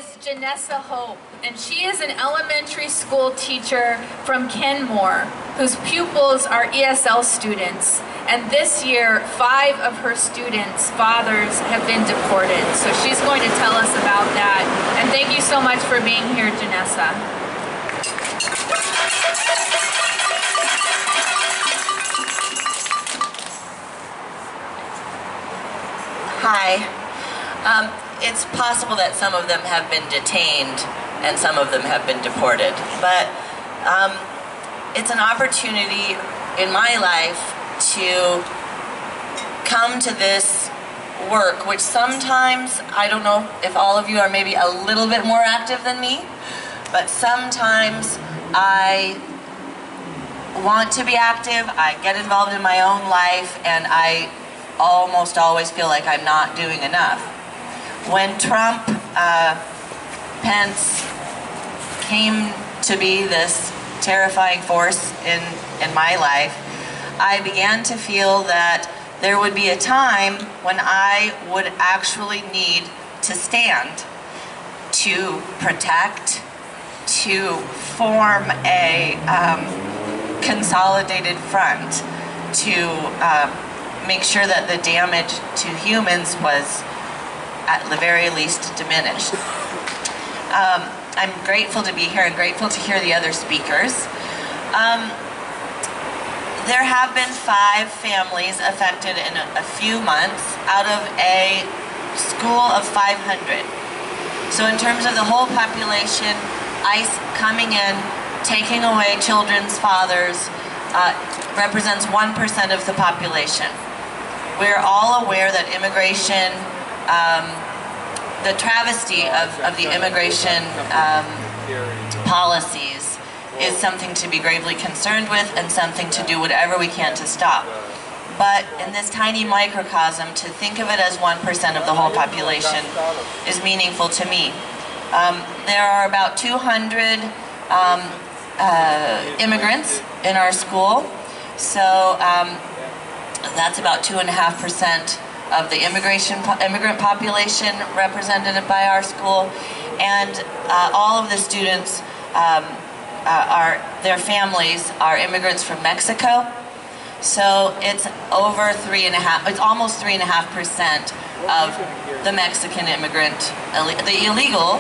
is Jenessa Hope, and she is an elementary school teacher from Kenmore, whose pupils are ESL students. And this year, 5 of her students' fathers have been deported. So she's going to tell us about that. And thank you so much for being here, Jenessa. Hi. It's possible that some of them have been detained and some of them have been deported, but it's an opportunity in my life to come to this work, which sometimes, I don't know if all of you are maybe a little bit more active than me, but sometimes I want to be active, I get involved in my own life, and I almost always feel like I'm not doing enough. When Trump, Pence came to be this terrifying force in my life, I began to feel that there would be a time when I would actually need to stand, to protect, to form a consolidated front, to make sure that the damage to humans was at the very least diminished. I'm grateful to be here and grateful to hear the other speakers. There have been 5 families affected in a few months out of a school of 500. So in terms of the whole population, ICE coming in, taking away children's fathers, represents 1% of the population. We're all aware that immigration, the travesty of the immigration policies is something to be gravely concerned with and something to do whatever we can to stop. But in this tiny microcosm, to think of it as 1% of the whole population is meaningful to me. There are about 200 immigrants in our school, so that's about 2.5% of the immigrant population represented by our school, and all of the students their families are immigrants from Mexico. So it's over it's almost 3.5% of the Mexican immigrant, the illegal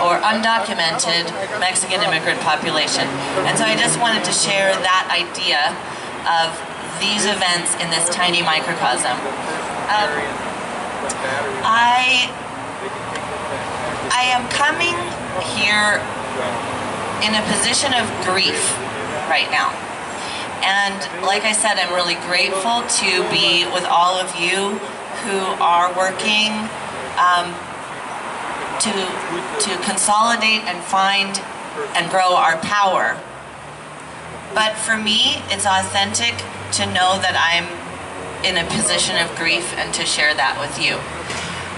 or undocumented Mexican immigrant population. And so I just wanted to share that idea of these events in this tiny microcosm. I am coming here in a position of grief right now. And like I said, I'm really grateful to be with all of you who are working to consolidate and find and grow our power. But for me, it's authentic to know that I'm in a position of grief and to share that with you,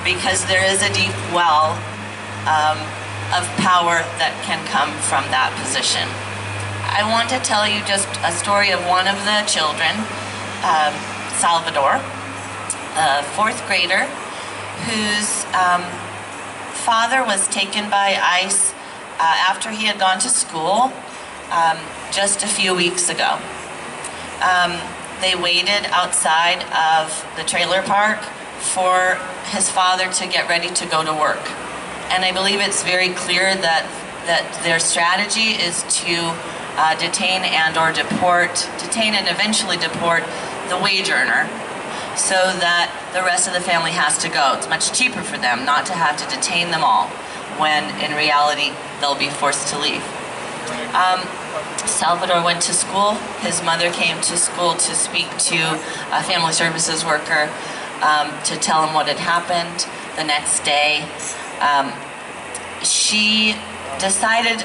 because there is a deep well of power that can come from that position. I want to tell you just a story of one of the children, Salvador, a 4th grader, whose father was taken by ICE after he had gone to school just a few weeks ago. They waited outside of the trailer park for his father to get ready to go to work. And I believe it's very clear that their strategy is to detain and eventually deport the wage earner, so that the rest of the family has to go. It's much cheaper for them not to have to detain them all, when in reality they'll be forced to leave. Salvador went to school. His mother came to school to speak to a family services worker to tell him what had happened. The next day, she decided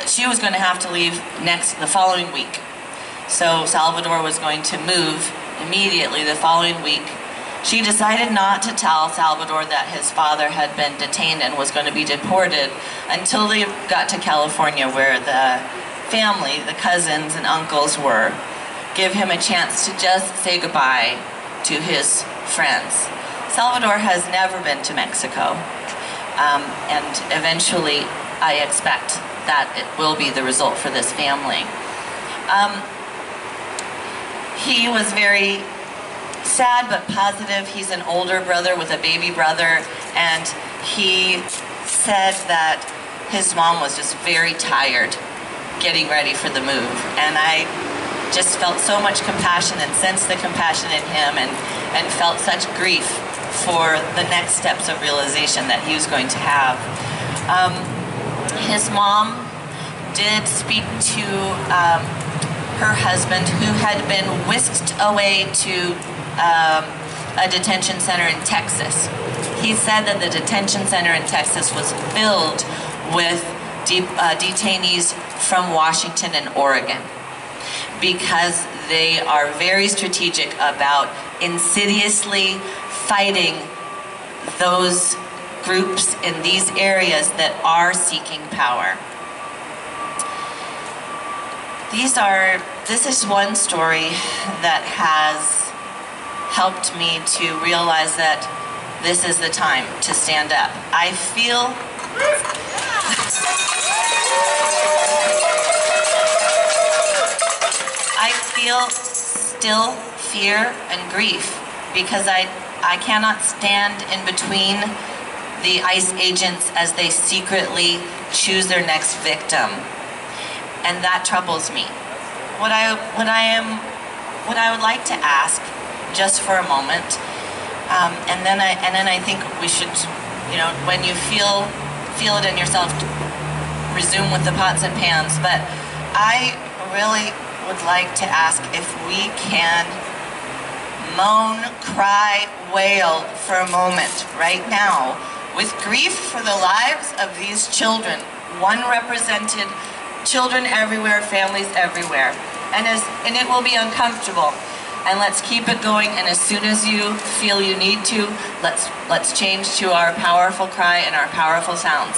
she was going to have to leave the following week. So Salvador was going to move immediately the following week. She decided not to tell Salvador that his father had been detained and was going to be deported until they got to California, where the family, the cousins and uncles were. Give him a chance to just say goodbye to his friends. Salvador has never been to Mexico. and eventually I expect that it will be the result for this family. He was very sad but positive. He's an older brother with a baby brother, and he said that his mom was just very tired getting ready for the move. And I just felt so much compassion and sensed the compassion in him, and felt such grief for the next steps of realization that he was going to have. His mom did speak to her husband, who had been whisked away to a detention center in Texas. He said that the detention center in Texas was filled with detainees from Washington and Oregon, because they are very strategic about insidiously fighting those groups in these areas that are seeking power. This is one story that has helped me to realize that this is the time to stand up. I feel still fear and grief, because I cannot stand in between the ICE agents as they secretly choose their next victim, and that troubles me. What I would like to ask, just for a moment, and then I think we should, when you feel it in yourself, resume with the pots and pans. But I really would like to ask if we can moan, cry, wail for a moment right now with grief for the lives of these children, one represented, children everywhere, families everywhere. And it will be uncomfortable. And let's keep it going, and as soon as you feel you need to, let's change to our powerful cry and our powerful sounds.